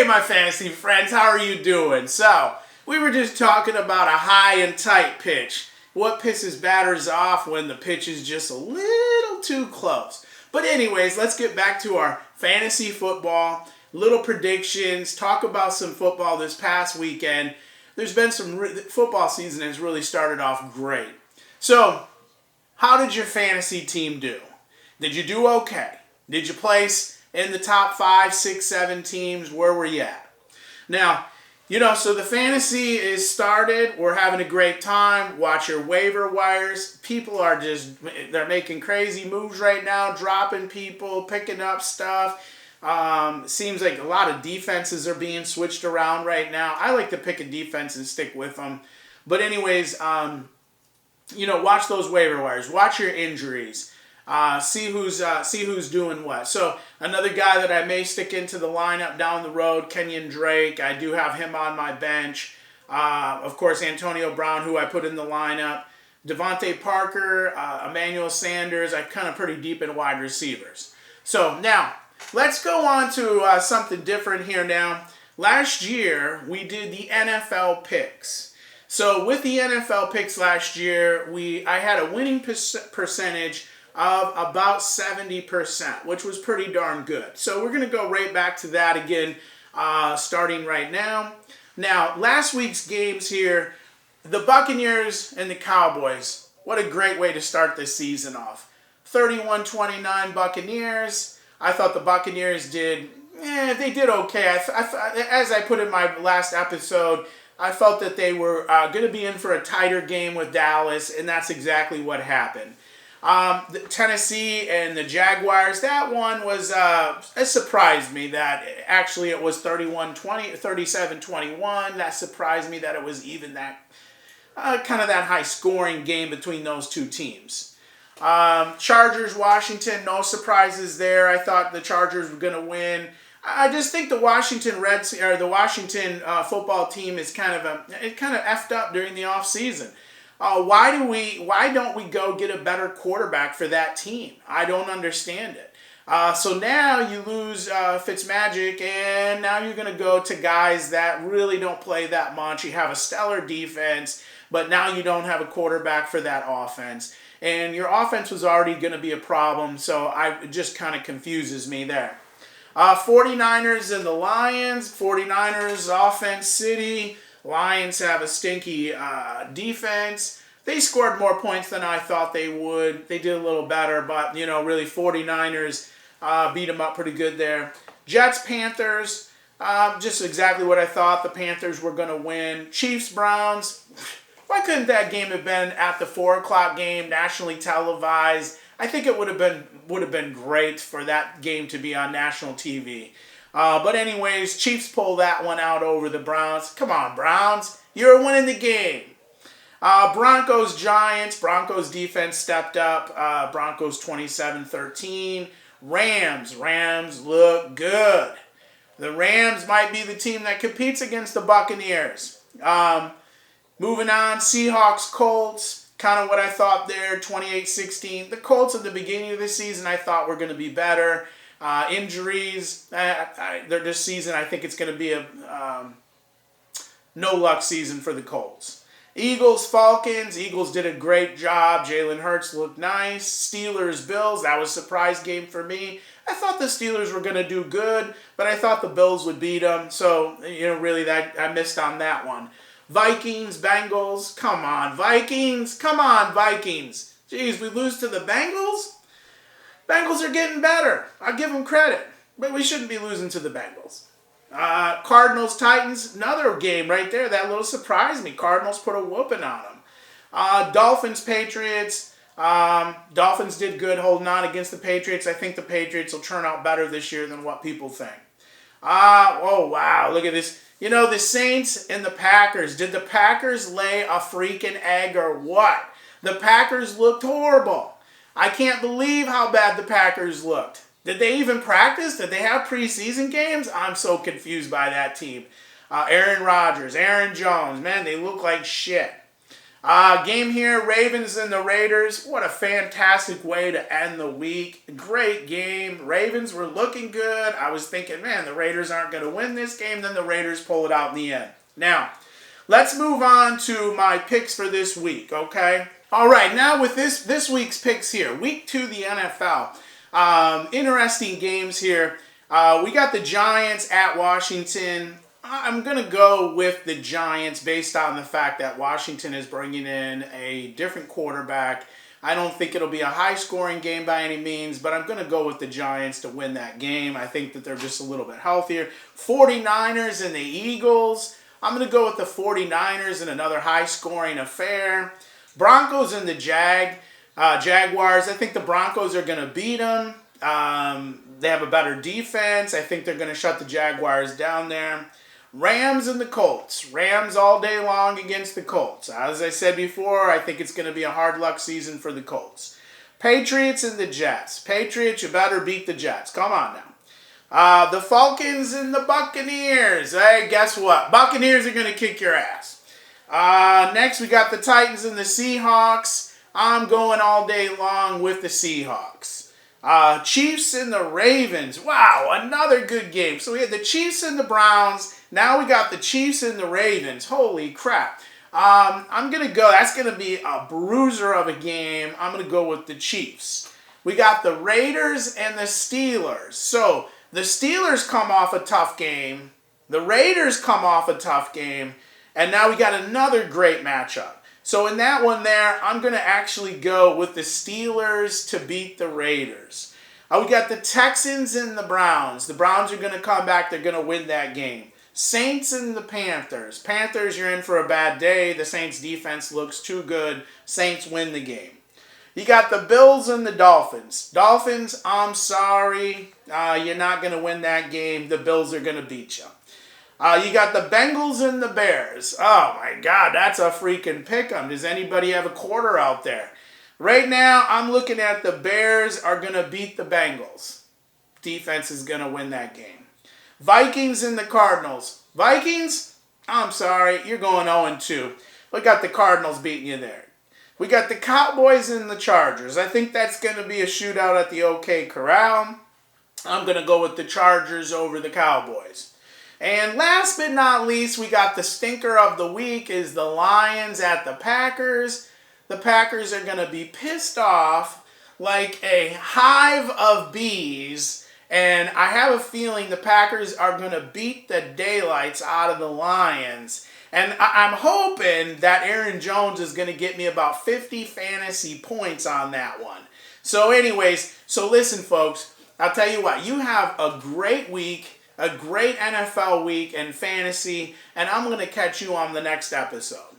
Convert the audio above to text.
Hey, my fantasy friends, how are you doing? So, we were just talking about a high and tight pitch. What pisses batters off when the pitch is just a little too close. But anyways, let's get back to our fantasy football, little predictions, talk about some football this past weekend. There's been football season has really started off great. So, how did your fantasy team do? Did you do okay? Did you place in the top 5, 6, 7 teams? Where were you at? Now, so the fantasy is started. We're having a great time. Watch your waiver wires. People are they're making crazy moves right now, dropping people, picking up stuff. Seems like a lot of defenses are being switched around right now. I like to pick a defense and stick with them. But anyways, watch those waiver wires. Watch your injuries. See who's doing what. So another guy that I may stick into the lineup down the road, Kenyon Drake. I do have him on my bench. Of course, Antonio Brown, who I put in the lineup. Devontae Parker, Emmanuel Sanders. I'm kind of pretty deep in wide receivers. So now let's go on to something different here now. Last year we did the NFL picks. So with the NFL picks last year, I had a winning percentage of about 70%, which was pretty darn good. So we're going to go right back to that again, starting right now. Now, last week's games here, the Buccaneers and the Cowboys. What a great way to start this season off. 31-29 Buccaneers. I thought the Buccaneers did okay. As I put in my last episode, I felt that they were going to be in for a tighter game with Dallas, and that's exactly what happened. The Tennessee and the Jaguars, that one was, it surprised me that actually it was 37-21. That surprised me that it was even that, kind of that high scoring game between those two teams. Chargers, Washington, no surprises there. I thought the Chargers were going to win. I just think the Washington football team is kind of effed up during the offseason. Why don't we go get a better quarterback for that team? I don't understand it. So now you lose Fitzmagic, and now you're going to go to guys that really don't play that much. You have a stellar defense, but now you don't have a quarterback for that offense. And your offense was already going to be a problem, so it just kind of confuses me there. 49ers and the Lions. 49ers, offense city. Lions have a stinky defense. They scored more points than I thought they would. They did a little better, but, really 49ers beat them up pretty good there. Jets, Panthers, just exactly what I thought. The Panthers were going to win. Chiefs, Browns. Why couldn't that game have been at the 4 o'clock game, nationally televised? I think it would have been great for that game to be on national TV. But anyways, Chiefs pull that one out over the Browns. Come on, Browns. You're winning the game. Broncos, Giants. Broncos defense stepped up. Broncos 27-13. Rams look good. The Rams might be the team that competes against the Buccaneers. Moving on, Seahawks, Colts. Kind of what I thought there, 28-16. The Colts at the beginning of the season I thought were going to be better. Injuries, this season I think it's going to be a no-luck season for the Colts. Eagles, Falcons. Eagles did a great job. Jalen Hurts looked nice. Steelers, Bills. That was a surprise game for me. I thought the Steelers were going to do good, but I thought the Bills would beat them. So, really I missed on that one. Vikings, Bengals. Come on, Vikings. Jeez, we lose to the Bengals? Bengals are getting better. I give them credit. But we shouldn't be losing to the Bengals. Cardinals, Titans, another game right there. That little surprised me. Cardinals put a whooping on them. Dolphins, Patriots. Dolphins did good holding on against the Patriots. I think the Patriots will turn out better this year than what people think. Oh, wow. Look at this. The Saints and the Packers. Did the Packers lay a freaking egg or what? The Packers looked horrible. I can't believe how bad the Packers looked. Did they even practice? Did they have preseason games? I'm so confused by that team. Aaron Rodgers, Aaron Jones, man, they look like shit. Game here, Ravens and the Raiders. What a fantastic way to end the week. Great game. Ravens were looking good. I was thinking, man, the Raiders aren't going to win this game. Then the Raiders pull it out in the end. Now, let's move on to my picks for this week, okay? All right, now with this week's picks here, week 2 the NFL. Interesting games here. We got the Giants at Washington. I'm going to go with the Giants based on the fact that Washington is bringing in a different quarterback. I don't think it'll be a high-scoring game by any means, but I'm going to go with the Giants to win that game. I think that they're just a little bit healthier. 49ers and the Eagles. I'm going to go with the 49ers in another high-scoring affair. Broncos and the Jaguars. I think the Broncos are going to beat them. They have a better defense. I think they're going to shut the Jaguars down there. Rams and the Colts. Rams all day long against the Colts. As I said before, I think it's going to be a hard luck season for the Colts. Patriots and the Jets. Patriots, you better beat the Jets. Come on now. The Falcons and the Buccaneers. Hey, guess what? Buccaneers are going to kick your ass. Next, we got the Titans and the Seahawks. I'm going all day long with the Seahawks. Chiefs and the Ravens. Wow, another good game. So we had the Chiefs and the Browns. Now we got the Chiefs and the Ravens. Holy crap. I'm going to go. That's going to be a bruiser of a game. I'm going to go with the Chiefs. We got the Raiders and the Steelers. So the Steelers come off a tough game. The Raiders come off a tough game. And now we got another great matchup. So in that one there, I'm going to actually go with the Steelers to beat the Raiders. We got the Texans and the Browns. The Browns are going to come back. They're going to win that game. Saints and the Panthers. Panthers, you're in for a bad day. The Saints defense looks too good. Saints win the game. You got the Bills and the Dolphins. Dolphins, I'm sorry. You're not going to win that game. The Bills are going to beat you. You got the Bengals and the Bears. Oh, my God, that's a freaking pick'em. Does anybody have a quarter out there? Right now, I'm looking at the Bears are going to beat the Bengals. Defense is going to win that game. Vikings and the Cardinals. Vikings, I'm sorry, you're going 0-2. We got the Cardinals beating you there. We got the Cowboys and the Chargers. I think that's going to be a shootout at the OK Corral. I'm going to go with the Chargers over the Cowboys. And last but not least, we got the stinker of the week is the Lions at the Packers. The Packers are going to be pissed off like a hive of bees. And I have a feeling the Packers are going to beat the daylights out of the Lions. And I'm hoping that Aaron Jones is going to get me about 50 fantasy points on that one. So anyways, so listen, folks. I'll tell you what. You have a great week. A great NFL week in fantasy, and I'm going to catch you on the next episode.